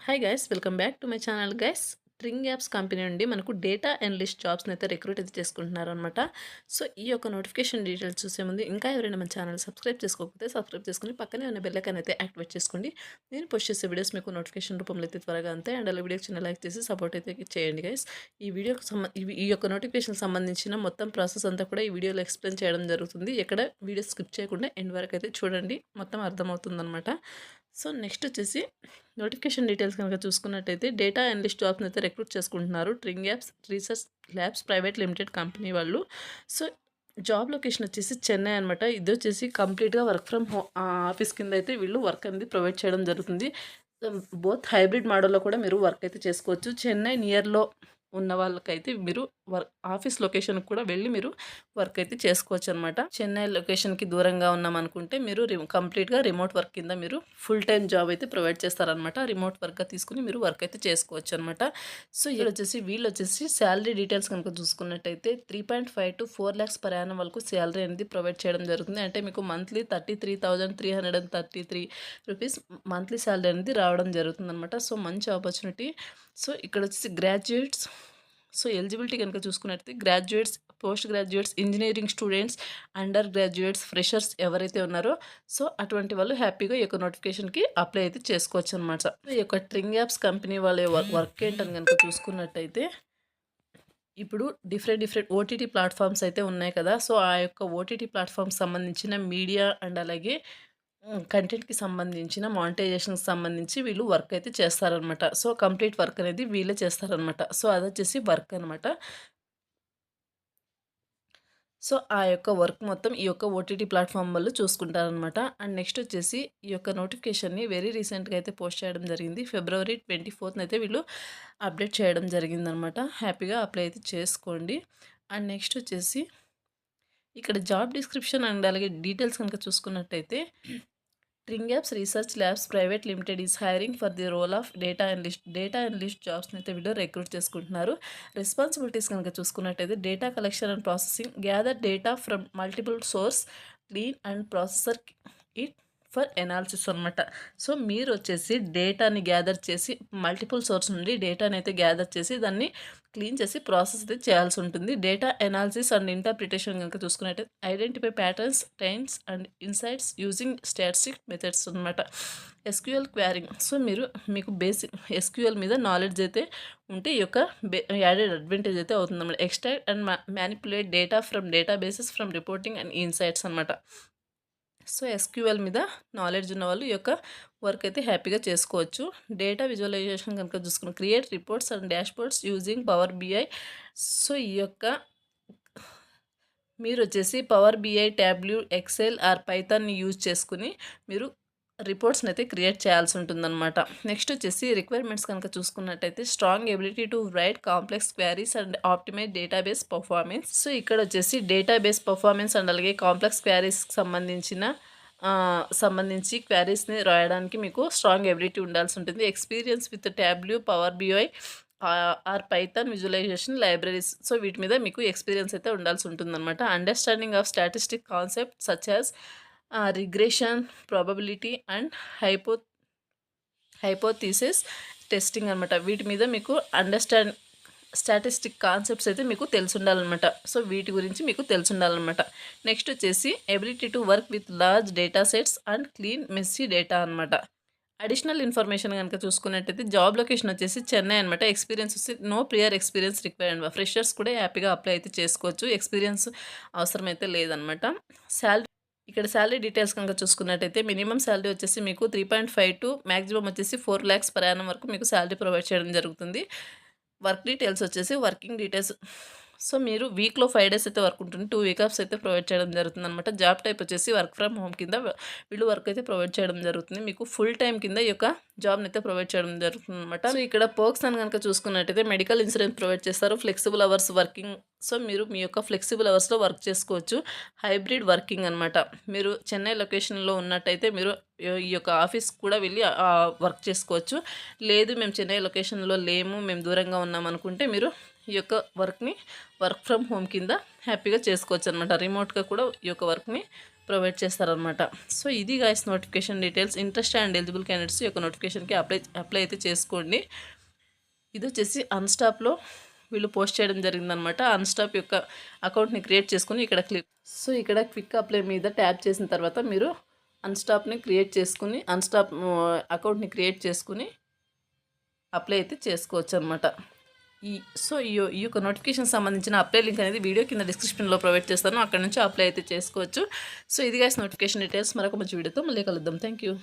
Hi guys, welcome back to my channel guys. Tring apps company నుండి మనకు data analyst జాబ్స్ని అయితే recruit అయితే చేసుకుంటున్నారు అనమాట. సో ఈ యొక్క నోటిఫికేషన్ డీటెయిల్స్ చూసే ముందు ఇంకా ఎవరైనా మన ఛానల్ సబ్స్క్రైబ్ చేసుకోకపోతే సబ్స్క్రైబ్ చేసుకుని పక్కనే ఉన్న బెల్ ఐకాన్ అయితే యాక్టివేట్ చేసుకోండి. నేను పోస్ట్ చేసే వీడియోస్ మీకు నోటిఫికేషన్ రూపంలో అయితే త్వరగా అంతే. అండ్ అలా వీడియోకి చిన్న లైక్ చేసి సపోర్ట్ అయితే చేయండి గైస్. ఈ వీడియోకి ఈ యొక్క నోటిఫికేషన్ సంబంధించిన మొత్తం ప్రాసెస్ అంతా కూడా ఈ వీడియోలో ఎక్స్ప్లెయిన్ చేయడం జరుగుతుంది. ఎక్కడ వీడియో స్కిప్ చేయకుండా ఎండ్ వరకు అయితే చూడండి, మొత్తం అర్థమవుతుంది అనమాట. సో నెక్స్ట్ వచ్చేసి నోటిఫికేషన్ డీటెయిల్స్ కనుక చూసుకున్నట్టయితే డేటా అనలిస్ట్ జాబ్స్ని అయితే రిక్రూట్ చేసుకుంటున్నారు Tring apps research labs private limited company వాళ్ళు. సో జాబ్ లొకేషన్ వచ్చేసి చెన్నై అనమాట. ఇది వచ్చేసి కంప్లీట్గా వర్క్ ఫ్రమ్ ఆఫీస్ కింద అయితే వీళ్ళు వర్క్ అనేది ప్రొవైడ్ చేయడం జరుగుతుంది. బోత్ హైబ్రిడ్ మోడల్లో కూడా మీరు వర్క్ అయితే చేసుకోవచ్చు. చెన్నై నియర్లో ఉన్న వాళ్ళకైతే మీరు ఆఫీస్ లొకేషన్కి కూడా వెళ్ళి మీరు వర్క్ అయితే చేసుకోవచ్చు అనమాట. చెన్నై లొకేషన్కి దూరంగా ఉన్నాం అనుకుంటే మీరు కంప్లీట్గా రిమోట్ వర్క్ కింద మీరు ఫుల్ టైం జాబ్ అయితే ప్రొవైడ్ చేస్తారనమాట. రిమోట్ వర్క్గా తీసుకుని మీరు వర్క్ అయితే చేసుకోవచ్చు అనమాట. సో వీళ్ళు వచ్చేసి శాలరీ డీటెయిల్స్ కనుక చూసుకున్నట్టయితే 3.5 to 4 lakhs per annum వరకు శాలరీ అనేది ప్రొవైడ్ చేయడం జరుగుతుంది. అంటే మీకు మంత్లీ 33,333 రూపీస్ మంత్లీ శాలరీ అనేది రావడం జరుగుతుంది అనమాట. సో మంచి ఆపర్చునిటీ. సో ఇక్కడ వచ్చేసి గ్రాడ్యుయేట్స్, సో ఎలిజిబిలిటీ కనుక చూసుకున్నట్లయితే graduates, post graduates, engineering students, under graduates, freshers ఎవరైతే ఉన్నారో సో అటువంటి వాళ్ళు హ్యాపీగా ఈ యొక్క నోటిఫికేషన్కి అప్లై అయితే చేసుకోవచ్చు అనమాట. ఈ యొక్క ట్రింగ్ యాప్స్ కంపెనీ వాళ్ళ వర్క్ ఏంటని కనుక చూసుకున్నట్టయితే ఇప్పుడు డిఫరెంట్ ఓటీటీ ప్లాట్ఫామ్స్ అయితే ఉన్నాయి కదా. సో ఆ యొక్క ఓటీటీ ప్లాట్ఫామ్స్ సంబంధించిన మీడియా అండ్ అలాగే కంటెంట్కి సంబంధించిన మానిటైజేషన్కి సంబంధించి వీళ్ళు వర్క్ అయితే చేస్తారనమాట. సో కంప్లీట్ వర్క్ అనేది వీళ్ళే చేస్తారనమాట. సో అది వచ్చేసి వర్క్ అనమాట. సో ఆ యొక్క వర్క్ మొత్తం ఈ యొక్క ఓటీటీ ప్లాట్ఫామ్ వాళ్ళు చూసుకుంటారనమాట. అండ్ నెక్స్ట్ వచ్చేసి ఈ యొక్క నోటిఫికేషన్ని వెరీ రీసెంట్గా అయితే పోస్ట్ చేయడం జరిగింది. February 24th అయితే వీళ్ళు అప్డేట్ చేయడం జరిగిందనమాట. హ్యాపీగా అప్లై అయితే చేసుకోండి. అండ్ నెక్స్ట్ వచ్చేసి ఇక్కడ జాబ్ డిస్క్రిప్షన్ అండ్ అలాగే డీటెయిల్స్ కనుక చూసుకున్నట్టయితే Tring apps research labs private limited is hiring for the role of data analyst జాబ్స్ని అయితే వీళ్ళు రిక్రూట్ చేసుకుంటున్నారు. రెస్పాన్సిబిలిటీస్ కనుక చూసుకున్నట్టయితే data collection and processing, gather data from multiple source, clean and processor it for analysis అనమాట. సో మీరు వచ్చేసి డేటాని గ్యాదర్ చేసి మల్టిపుల్ సోర్స్ నుండి డేటాని అయితే గ్యాదర్ చేసి దాన్ని క్లీన్ చేసి ప్రాసెస్ అయితే చేయాల్సి ఉంటుంది. డేటా ఎనాలిసిస్ అండ్ ఇంటర్ప్రిటేషన్ కనుక చూసుకున్నట్టయితే identify patterns, trends and insights using statistic methods అనమాట. ఎస్క్యూఎల్ క్వారింగ్, సో మీకు బేసిక్ ఎస్క్యూఎల్ మీద నాలెడ్జ్ అయితే ఉంటే ఈ యొక్క యాడెడ్ అడ్వాంటేజ్ అయితే అవుతుంది అనమాట. Extract and manipulate data from data bases from reporting and insights అనమాట. సో ఎస్క్యూఎల్ మీద నాలెడ్జ్ ఉన్న వాళ్ళు ఈ యొక్క వర్క్ అయితే హ్యాపీగా చేసుకోవచ్చు. డేటా విజువలైజేషన్ కనుక చూసుకుని create reports and dashboards using Power BI. So ఈ యొక్క మీరు వచ్చేసి Power BI, Tableau, Excel or పైథాన్ని యూజ్ చేసుకుని మీరు రిపోర్ట్స్ని అయితే క్రియేట్ చేయాల్సి ఉంటుందన్నమాట. నెక్స్ట్ వచ్చేసి రిక్వైర్మెంట్స్ కనుక చూసుకున్నట్టయితే strong ability to write complex queries and optimize database performance. So ఇక్కడ వచ్చేసి డేటాబేస్ పర్ఫార్మెన్స్ అండ్ అలాగే కాంప్లెక్స్ క్వారీస్కి సంబంధించి క్వారీస్ని రాయడానికి మీకు స్ట్రాంగ్ ఎబిలిటీ ఉండాల్సి ఉంటుంది. Experience with Tableau, Power BI or Python visualization libraries, so వీటి మీద మీకు ఎక్స్పీరియన్స్ అయితే ఉండాల్సి ఉంటుందన్నమాట. Understanding of statistic concept such as regression, probability and hypothesis testing అనమాట. వీటి మీద మీకు స్టాటిస్టిక్ కాన్సెప్ట్స్ అయితే మీకు తెలిసి ఉండాలన్నమాట. సో వీటి గురించి మీకు తెలిసి ఉండాలన్నమాట. నెక్స్ట్ వచ్చేసి ability to work with large data sets and clean messy data అనమాట. అడిషనల్ ఇన్ఫర్మేషన్ కనుక చూసుకున్నట్టయితే జాబ్ లొకేషన్ వచ్చేసి చెన్నై అనమాట. ఎక్స్పీరియన్స్ వచ్చి no prior experience required. Freshers కూడా హ్యాపీగా అప్లై అయితే చేసుకోవచ్చు, ఎక్స్పీరియన్స్ అవసరమైతే లేదనమాట. శాలరీ డీటెయిల్స్ కనుక చూసుకున్నట్టయితే మినిమం శాలరీ వచ్చేసి మీకు 3.5 to మ్యాక్సిమం వచ్చేసి 4 lakhs per annum వరకు మీకు శాలరీ ప్రొవైడ్ చేయడం జరుగుతుంది. వర్క్ డీటెయిల్స్ వచ్చేసి వర్కింగ్ డీటెయిల్స్, సో మీరు వీక్లో 5 days అయితే వర్క్ ఉంటుంది. 2 week ఆఫ్స్ అయితే ప్రొవైడ్ చేయడం జరుగుతుంది అనమాట. జాబ్ టైప్ వచ్చేసి వర్క్ ఫ్రమ్ హోమ్ కింద వీళ్ళు వర్క్ అయితే ప్రొవైడ్ చేయడం జరుగుతుంది. మీకు ఫుల్ టైం కింద ఈ యొక్క జాబ్ని అయితే ప్రొవైడ్ చేయడం జరుగుతుంది అనమాట. సో ఇక్కడ పర్క్స్ అని కనుక చూసుకున్నట్టయితే మెడికల్ ఇన్సూరెన్స్ ప్రొవైడ్ చేస్తారు, ఫ్లెక్సిబుల్ అవర్స్ వర్కింగ్, సో మీరు మీ యొక్క ఫ్లెక్సిబుల్ అవర్స్లో వర్క్ చేసుకోవచ్చు. హైబ్రిడ్ వర్కింగ్ అనమాట. మీరు చెన్నై లొకేషన్లో ఉన్నట్టయితే మీరు ఈ యొక్క ఆఫీస్ కూడా వెళ్ళి వర్క్ చేసుకోవచ్చు. లేదు మేము చెన్నై లొకేషన్లో లేము, మేము దూరంగా ఉన్నాం అనుకుంటే మీరు ఈ యొక్క వర్క్ ఫ్రమ్ హోమ్ కింద హ్యాపీగా చేసుకోవచ్చు అనమాట. రిమోట్గా కూడా ఈ యొక్క వర్క్ని ప్రొవైడ్ చేస్తారనమాట. సో ఇది guys notification details. Interest and eligible candidates ఈ యొక్క నోటిఫికేషన్కి అప్లై అయితే చేసుకోండి. ఇది వచ్చేసి అన్స్టాప్లో వీళ్ళు పోస్ట్ చేయడం జరిగిందనమాట. అన్స్టాప్ యొక్క అకౌంట్ని క్రియేట్ చేసుకుని ఇక్కడ ఇక్కడ క్విక్ అప్లై మీద ట్యాప్ చేసిన తర్వాత మీరు అన్స్టాప్ని క్రియేట్ చేసుకుని అన్స్టాప్ అకౌంట్ని క్రియేట్ చేసుకుని అప్లై అయితే చేసుకోవచ్చు అనమాట. ఈ యొక్క నోటిఫికేషన్ సంబంధించిన అప్లై లింక్ అనేది వీడియో కింద డిస్క్రిప్షన్లో ప్రొవైడ్ చేస్తాను. అక్కడ నుంచి అప్లై అయితే చేసుకోవచ్చు. సో ఇది గైస్ నోటిఫికేషన్ డీటెయిల్స్. మరొక మంచి వీడియోతో మళ్ళీ కలుద్దాం. Thank you.